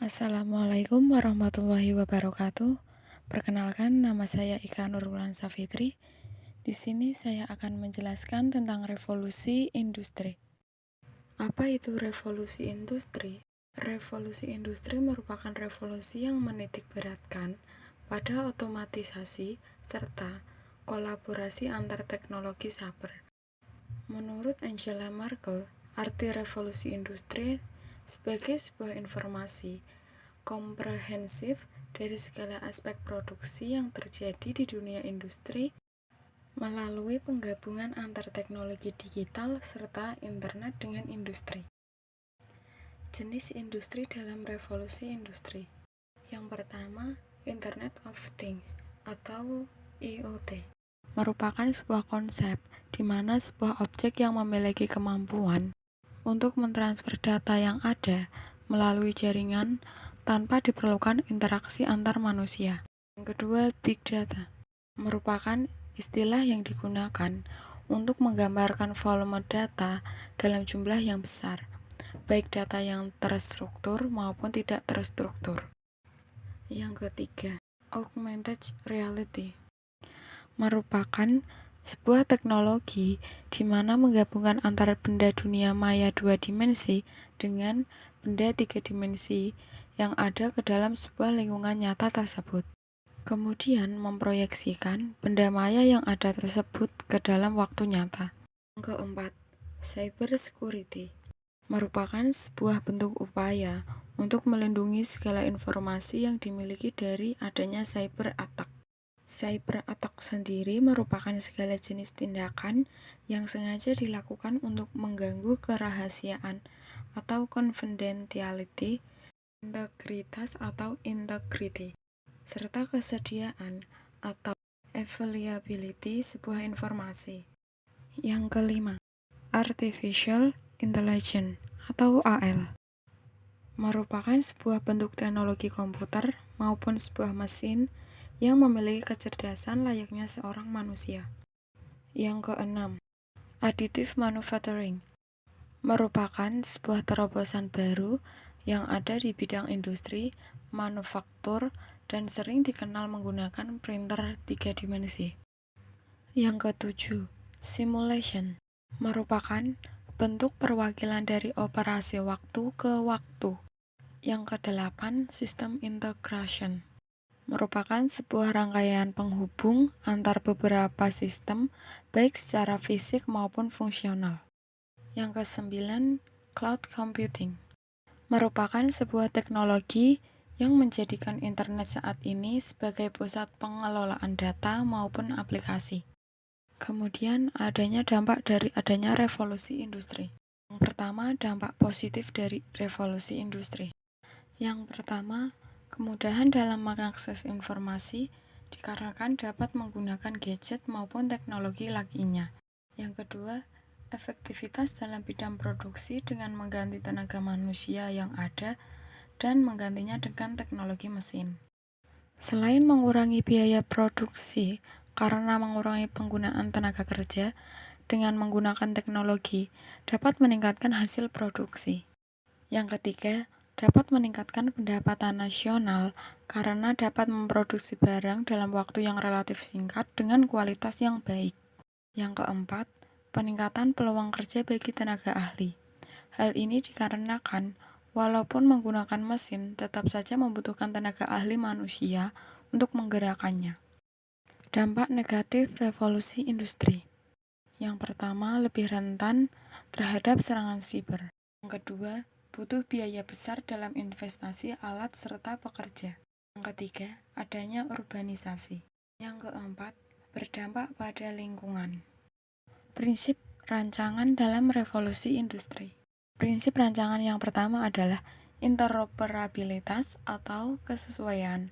Assalamualaikum warahmatullahi wabarakatuh. Perkenalkan, nama saya Ika Nurbulan Safitri. Di sini saya akan menjelaskan tentang revolusi industri. Apa itu revolusi industri? Revolusi industri merupakan revolusi yang menitik beratkan pada otomatisasi serta kolaborasi antar teknologi saber. Menurut Angela Merkel, arti revolusi industri sebagai sebuah informasi komprehensif dari segala aspek produksi yang terjadi di dunia industri melalui penggabungan antar teknologi digital serta internet dengan industri. Jenis industri dalam revolusi industri. Yang pertama, Internet of Things atau IoT merupakan sebuah konsep di mana sebuah objek yang memiliki kemampuan untuk mentransfer data yang ada melalui jaringan tanpa diperlukan interaksi antar manusia. Yang kedua, Big Data merupakan istilah yang digunakan untuk menggambarkan volume data dalam jumlah yang besar, baik data yang terstruktur maupun tidak terstruktur. Yang ketiga, Augmented Reality merupakan sebuah teknologi di mana menggabungkan antara benda dunia maya 2 dimensi dengan benda 3 dimensi yang ada ke dalam sebuah lingkungan nyata tersebut. Kemudian memproyeksikan benda maya yang ada tersebut ke dalam waktu nyata. Yang keempat, Cyber Security merupakan sebuah bentuk upaya untuk melindungi segala informasi yang dimiliki dari adanya cyber attack. Cyber attack sendiri merupakan segala jenis tindakan yang sengaja dilakukan untuk mengganggu kerahasiaan atau confidentiality, integritas atau integrity, serta kesediaan atau availability sebuah informasi. Yang kelima, Artificial Intelligence atau AL merupakan sebuah bentuk teknologi komputer maupun sebuah mesin yang memiliki kecerdasan layaknya seorang manusia. Yang keenam, Additive Manufacturing merupakan sebuah terobosan baru yang ada di bidang industri, manufaktur, dan sering dikenal menggunakan printer 3 dimensi. Yang ketujuh, Simulation merupakan bentuk perwakilan dari operasi waktu ke waktu. Yang kedelapan, System Integration merupakan sebuah rangkaian penghubung antar beberapa sistem, baik secara fisik maupun fungsional. Yang kesembilan, Cloud Computing merupakan sebuah teknologi yang menjadikan internet saat ini sebagai pusat pengelolaan data maupun aplikasi. Kemudian adanya dampak dari adanya revolusi industri. Yang pertama, dampak positif dari revolusi industri. Yang pertama, kemudahan dalam mengakses informasi dikarenakan dapat menggunakan gadget maupun teknologi lainnya. Yang kedua, efektivitas dalam bidang produksi dengan mengganti tenaga manusia yang ada dan menggantinya dengan teknologi mesin. Selain mengurangi biaya produksi karena mengurangi penggunaan tenaga kerja, dengan menggunakan teknologi dapat meningkatkan hasil produksi. Yang ketiga, dapat meningkatkan pendapatan nasional karena dapat memproduksi barang dalam waktu yang relatif singkat dengan kualitas yang baik. Yang keempat, peningkatan peluang kerja bagi tenaga ahli. Hal ini dikarenakan walaupun menggunakan mesin, tetap saja membutuhkan tenaga ahli manusia untuk menggerakkannya. Dampak negatif revolusi industri. Yang pertama, lebih rentan terhadap serangan siber. Yang kedua, butuh biaya besar dalam investasi alat serta pekerja. Yang ketiga, adanya urbanisasi. Yang keempat, berdampak pada lingkungan. Prinsip rancangan dalam revolusi industri. Prinsip rancangan yang pertama adalah interoperabilitas atau kesesuaian,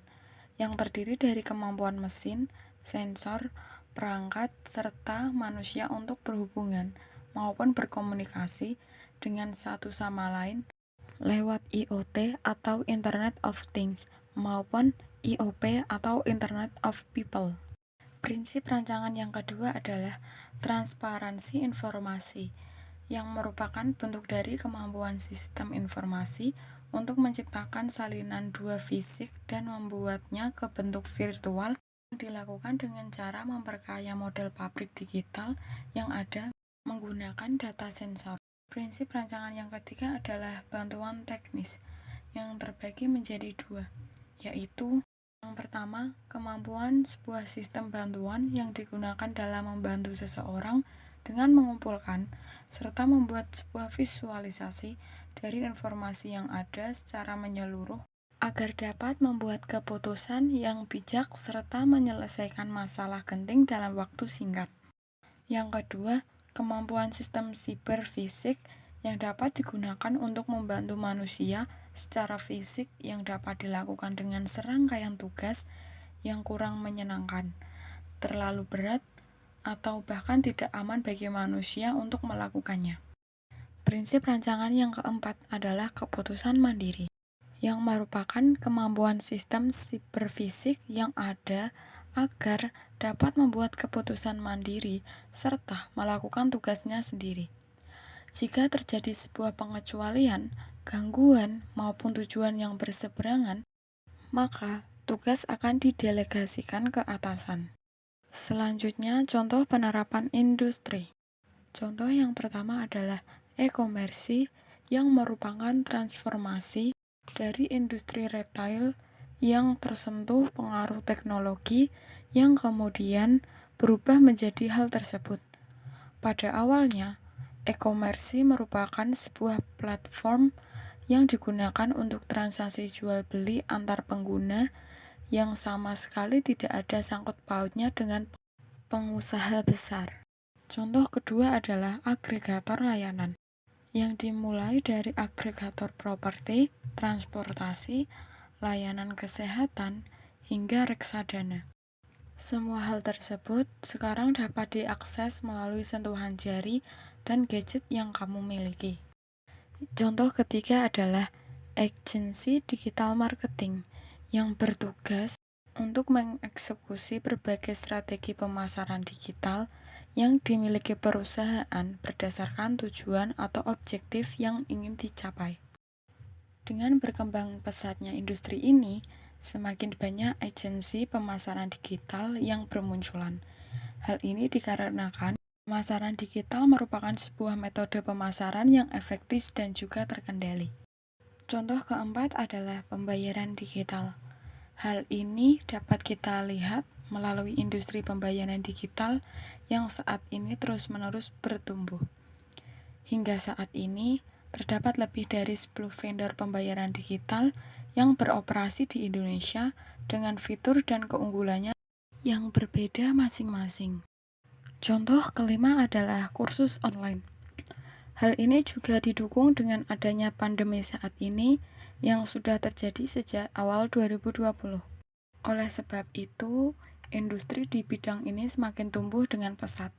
yang terdiri dari kemampuan mesin, sensor, perangkat, serta manusia untuk berhubungan maupun berkomunikasi dengan satu sama lain lewat IoT atau Internet of Things maupun IOP atau Internet of People. Prinsip rancangan yang kedua adalah transparansi informasi, yang merupakan bentuk dari kemampuan sistem informasi untuk menciptakan salinan dua fisik dan membuatnya ke bentuk virtual yang dilakukan dengan cara memperkaya model pabrik digital yang ada menggunakan data sensor. Prinsip rancangan yang ketiga adalah bantuan teknis yang terbagi menjadi dua, yaitu yang pertama, kemampuan sebuah sistem bantuan yang digunakan dalam membantu seseorang dengan mengumpulkan serta membuat sebuah visualisasi dari informasi yang ada secara menyeluruh agar dapat membuat keputusan yang bijak serta menyelesaikan masalah genting dalam waktu singkat. Yang kedua, kemampuan sistem siberfisik yang dapat digunakan untuk membantu manusia secara fisik yang dapat dilakukan dengan serangkaian tugas yang kurang menyenangkan, terlalu berat, atau bahkan tidak aman bagi manusia untuk melakukannya. Prinsip rancangan yang keempat adalah keputusan mandiri, yang merupakan kemampuan sistem siberfisik yang ada agar dapat membuat keputusan mandiri serta melakukan tugasnya sendiri. Jika terjadi sebuah pengecualian, gangguan, maupun tujuan yang berseberangan, maka tugas akan didelegasikan ke atasan. Selanjutnya, contoh penerapan industri. Contoh yang pertama adalah e-komersi yang merupakan transformasi dari industri retail yang tersentuh pengaruh teknologi yang kemudian berubah menjadi hal tersebut. Pada awalnya, e-komersi merupakan sebuah platform yang digunakan untuk transaksi jual beli antar pengguna yang sama sekali tidak ada sangkut pautnya dengan pengusaha besar. Contoh kedua adalah agregator layanan, yang dimulai dari agregator properti, transportasi, layanan kesehatan, hingga reksadana. Semua hal tersebut sekarang dapat diakses melalui sentuhan jari dan gadget yang kamu miliki. Contoh ketiga adalah agensi digital marketing yang bertugas untuk mengeksekusi berbagai strategi pemasaran digital yang dimiliki perusahaan berdasarkan tujuan atau objektif yang ingin dicapai. Dengan berkembang pesatnya industri ini, semakin banyak agensi pemasaran digital yang bermunculan. Hal ini dikarenakan pemasaran digital merupakan sebuah metode pemasaran yang efektif dan juga terkendali. Contoh keempat adalah pembayaran digital. Hal ini dapat kita lihat melalui industri pembayaran digital yang saat ini terus-menerus bertumbuh. Hingga saat ini, terdapat lebih dari 10 vendor pembayaran digital yang beroperasi di Indonesia dengan fitur dan keunggulannya yang berbeda masing-masing. Contoh kelima adalah kursus online. Hal ini juga didukung dengan adanya pandemi saat ini yang sudah terjadi sejak awal 2020. Oleh sebab itu, industri di bidang ini semakin tumbuh dengan pesat.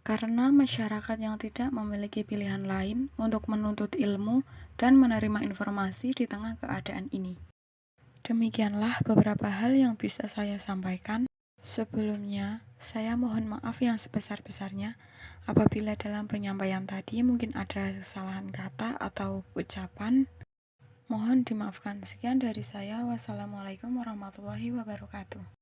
Karena masyarakat yang tidak memiliki pilihan lain untuk menuntut ilmu dan menerima informasi di tengah keadaan ini. Demikianlah beberapa hal yang bisa saya sampaikan. Sebelumnya, saya mohon maaf yang sebesar-besarnya apabila dalam penyampaian tadi mungkin ada kesalahan kata atau ucapan. Mohon dimaafkan. Sekian dari saya. Wassalamualaikum warahmatullahi wabarakatuh.